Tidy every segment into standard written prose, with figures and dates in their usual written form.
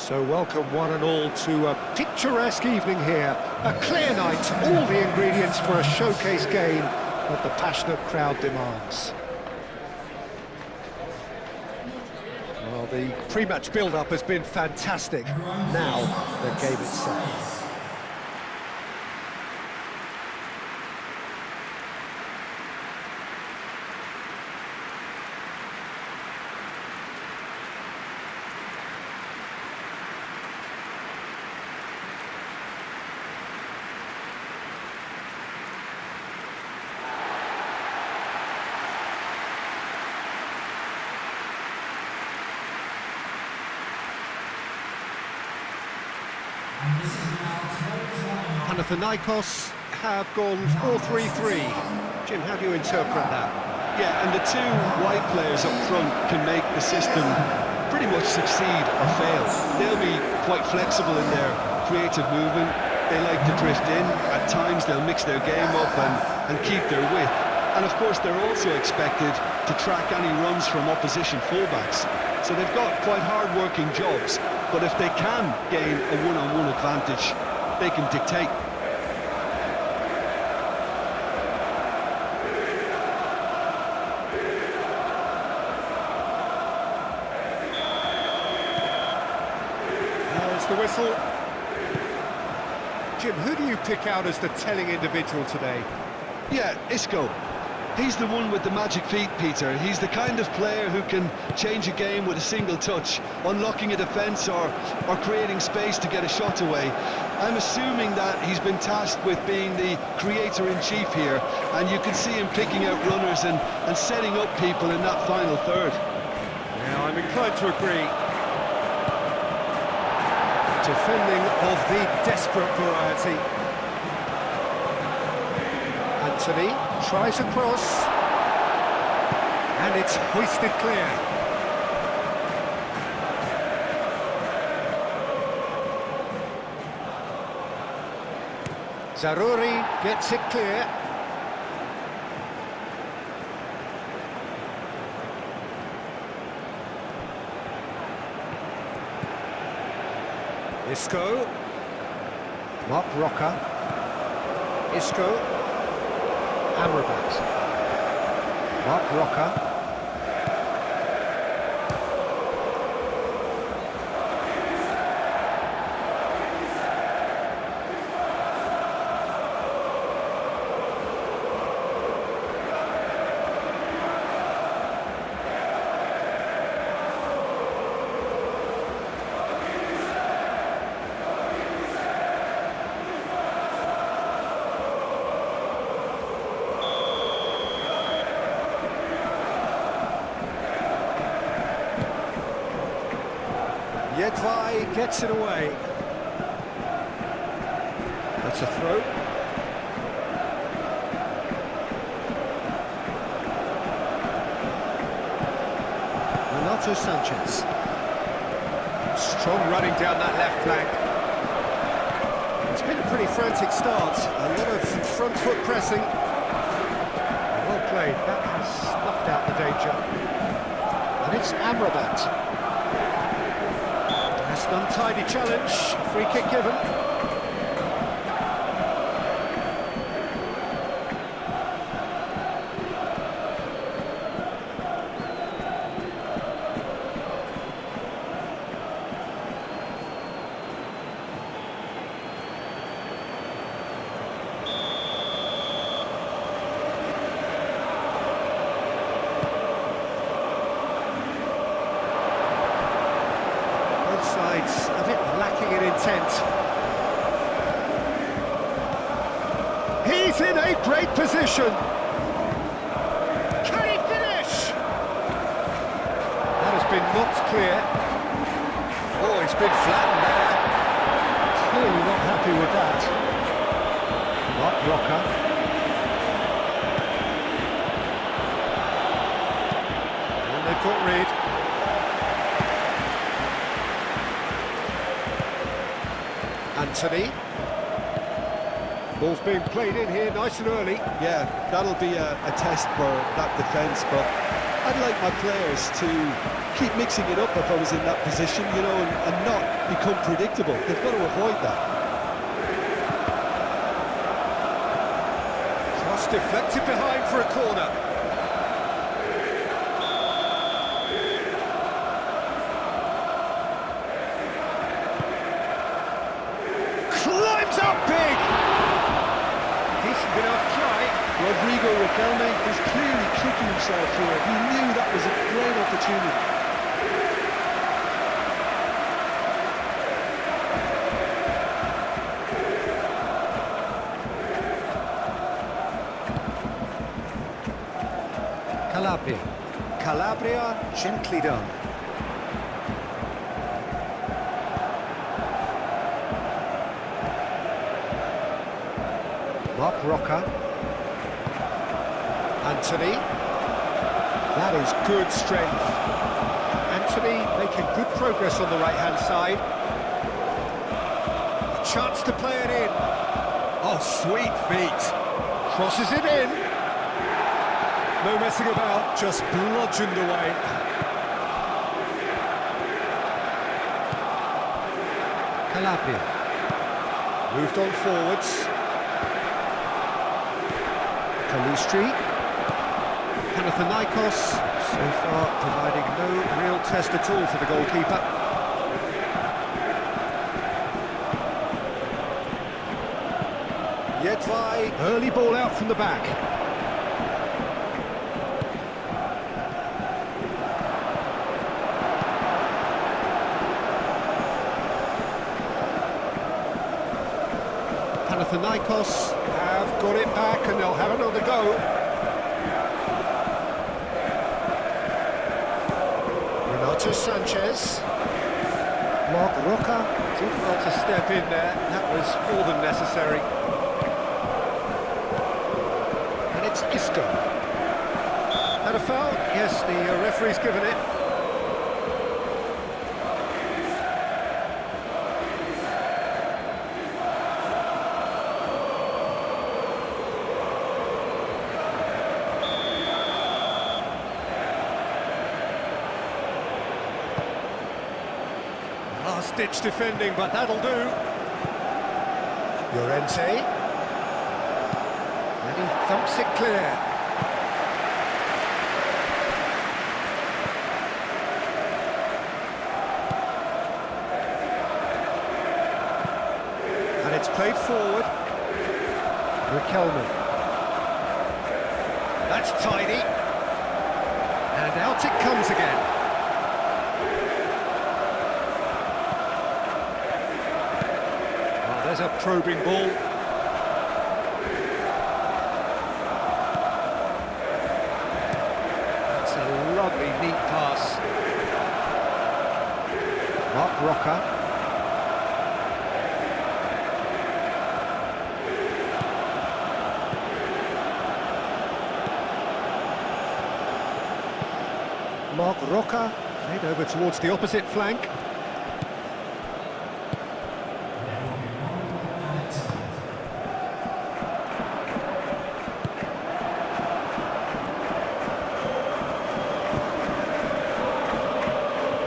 So welcome one and all to a picturesque evening here. A clear night, all the ingredients for a showcase game that the passionate crowd demands. Well, the pre-match build-up has been fantastic. Now, the game itself. Panathinaikos have gone 4-3-3. Jim, how do you interpret that? Yeah, and the two wide players up front can make the system pretty much succeed or fail. They'll be quite flexible in their creative movement. They like to drift in. At times they'll mix their game up and keep their width. And of course they're also expected to track any runs from opposition fullbacks. So they've got quite hard-working jobs, but if they can gain a one-on-one advantage, they can dictate. There's the whistle. Jim, who do you pick out as the telling individual today? Yeah, Isco. He's the one with the magic feet, Peter. He's the kind of player who can change a game with a single touch, unlocking a defence or creating space to get a shot away. I'm assuming that he's been tasked with being the creator-in-chief here, and you can see him picking out runners and setting up people in that final third. Now, I'm inclined to agree. Defending of the desperate variety. Anthony tries a cross, and it's hoisted clear. Zaruri gets it clear. Isco. Mark Rocker. Isco. Amrabat. Mark Rocker. Yedvai gets it away. That's a throw. Renato Sanchez. Strong running down that left flank. It's been a pretty frantic start. A lot of front foot pressing. Well played. That has snuffed out the danger. And it's Amrabat. An untidy challenge, free kick given. Sides a bit lacking in intent. He's in a great position. Can he finish? That has been knocked clear. Oh, he's been flattened there. Clearly not happy with that. Mark Rocker. And they've got Reid. Anthony. Ball's being played in here nice and early. Yeah, that'll be a test for that defence, but I'd like my players to keep mixing it up if I was in that position, you know, and not become predictable. They've got to avoid that. Cross deflected behind for a corner. Climbs up big! Decent enough try. Rodrigo Riquelme is clearly kicking himself here. He knew that was a great opportunity. Calabria, gently done. Mark Roca. Anthony. That is good strength. Anthony making good progress on the right-hand side. A chance to play it in. Oh, sweet feet. Crosses it in. No messing about, just bludgeoned away. Calabria. Moved on forwards. Kalistri. Panathinaikos, so far providing no real test at all for the goalkeeper. Jedvaj, early ball out from the back. Panathinaikos have got it back and they'll have another go. Renato Sanchez. Mark Roca did well to step in there. That was more than necessary. And it's Isco. Had a foul? Yes, the referee's given it. Last-ditch defending, but that'll do. Llorente. And he thumps it clear. And it's played forward. Riquelme. That's tidy. And out it comes again. There's a probing ball. That's a lovely, neat pass. Mark Roca. Mark Roca, played over towards the opposite flank.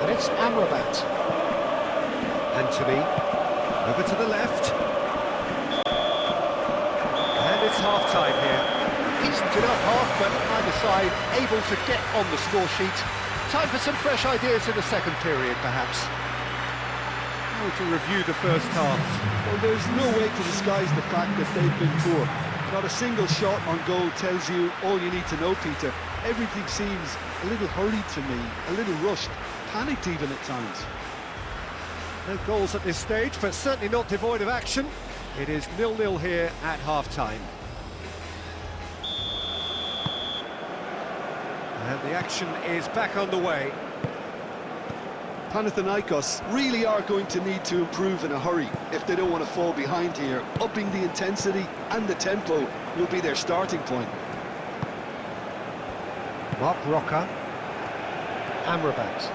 It's Amrabat. Anthony, over to the left. And it's half-time here. Decent enough half, but neither side able to get on the score sheet. Time for some fresh ideas in the second period, perhaps. How would you review the first half? Well, there's no way to disguise the fact that they've been poor. Not a single shot on goal tells you all you need to know, Peter. Everything seems a little hurried to me, a little rushed. Panicked even at times. No goals at this stage, but certainly not devoid of action. It is 0-0 here at half-time. And the action is back underway. Panathinaikos really are going to need to improve in a hurry if they don't want to fall behind here. Upping the intensity and the tempo will be their starting point. Mark Roca. Amrabat.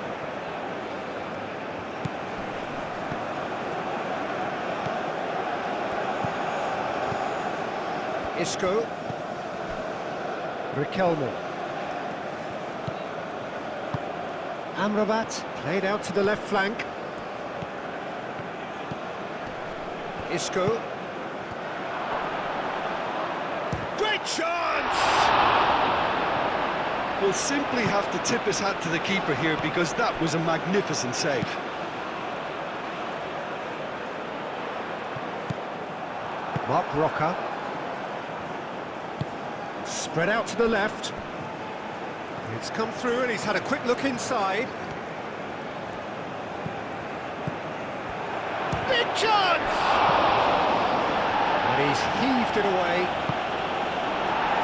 Isco. Riquelme. Amrabat played out to the left flank. Isco. Great chance! We'll simply have to tip his hat to the keeper here because that was a magnificent save. Mark Roca. Spread out to the left. It's come through and he's had a quick look inside. Big chance! And he's heaved it away.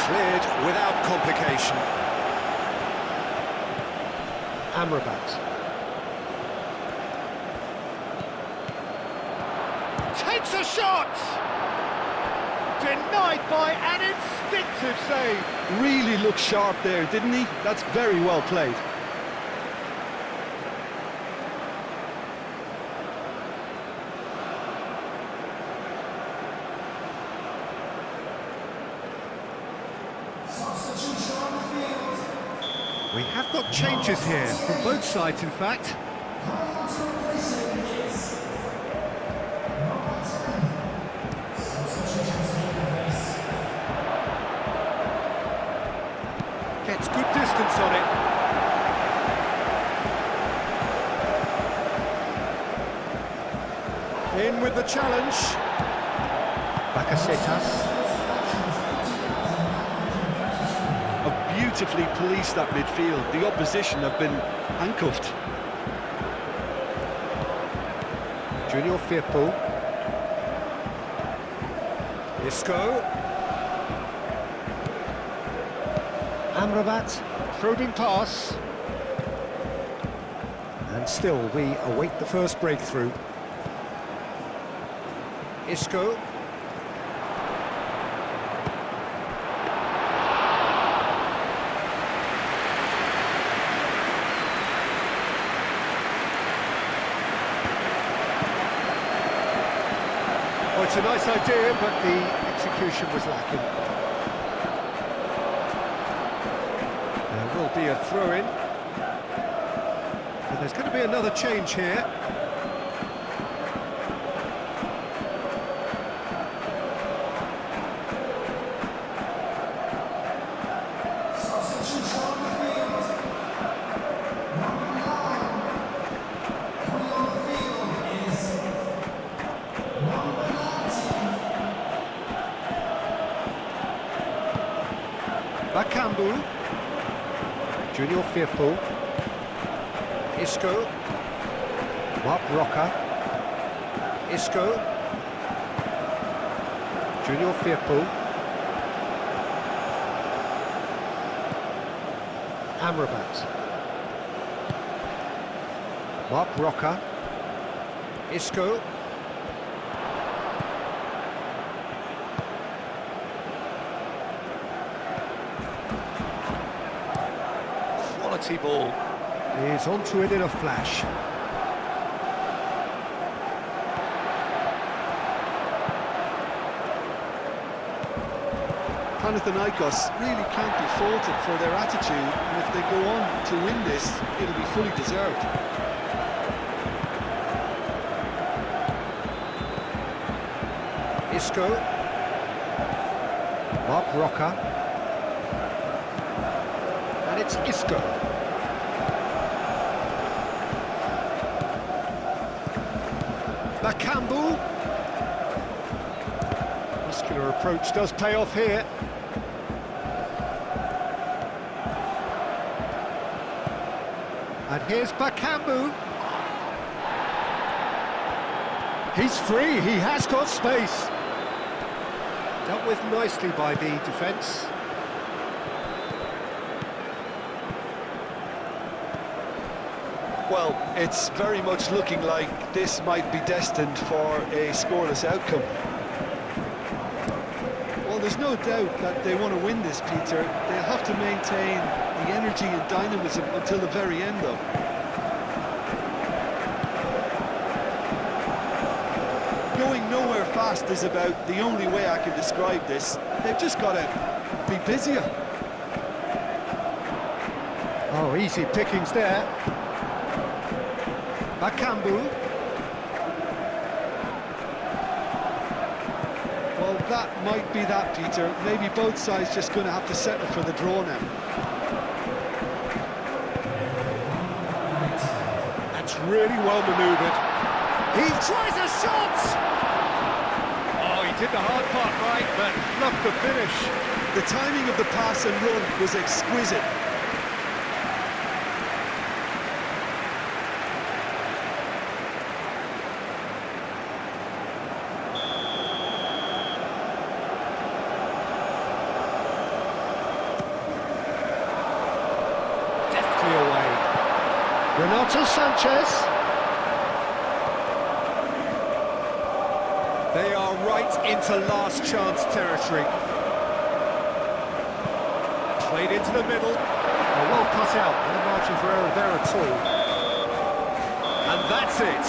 Cleared without complication. Amrabat. Takes a shot! Denied by an instinctive save. Really looked sharp there, didn't he? That's very well played. We have got changes here, from both sides in fact. Gets good distance on it. In with the challenge. Bakasetas. Beautifully policed that midfield. The opposition have been handcuffed. Junior Firpo. Isco. Amrabat, probing pass. And still we await the first breakthrough. Isco. Oh, it's a nice idea, but the execution was lacking. There will be a throw-in. But there's going to be another change here. Bakambu, Junior Firpo, Isco, Mark Roca, Isco, Junior Firpo, Amrabat, Mark Roca, Isco, quality ball. He's onto it in a flash. Panathinaikos really can't be faulted for their attitude, and if they go on to win this, it'll be fully deserved. Isco, Mark Roca, and it's Isco. Bakambu. Muscular approach does pay off here. And here's Bakambu. He's free, he has got space. Dealt with nicely by the defence. Well, it's very much looking like this might be destined for a scoreless outcome. Well, there's no doubt that they want to win this, Peter. They'll have to maintain the energy and dynamism until the very end, though. Going nowhere fast is about the only way I can describe this. They've just got to be busier. Oh, easy pickings there. Bakambu. Well, that might be that, Peter. Maybe both sides just going to have to settle for the draw now. That's really well manoeuvred. He tries a shot! Oh, he did the hard part right, but fluffed the finish. The timing of the pass and run was exquisite. Deftly away. Renato Sanchez. They are right into last chance territory. Played into the middle. Well cut out, no margin for error there at all. And that's it.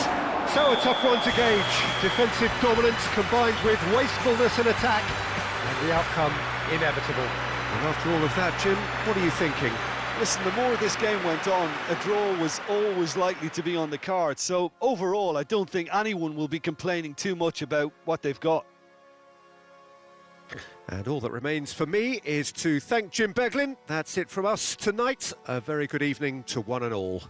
So a tough one to gauge. Defensive dominance combined with wastefulness in attack. And the outcome inevitable. And after all of that, Jim, what are you thinking? Listen, the more this game went on, a draw was always likely to be on the cards. So overall, I don't think anyone will be complaining too much about what they've got. And all that remains for me is to thank Jim Beglin. That's it from us tonight. A very good evening to one and all.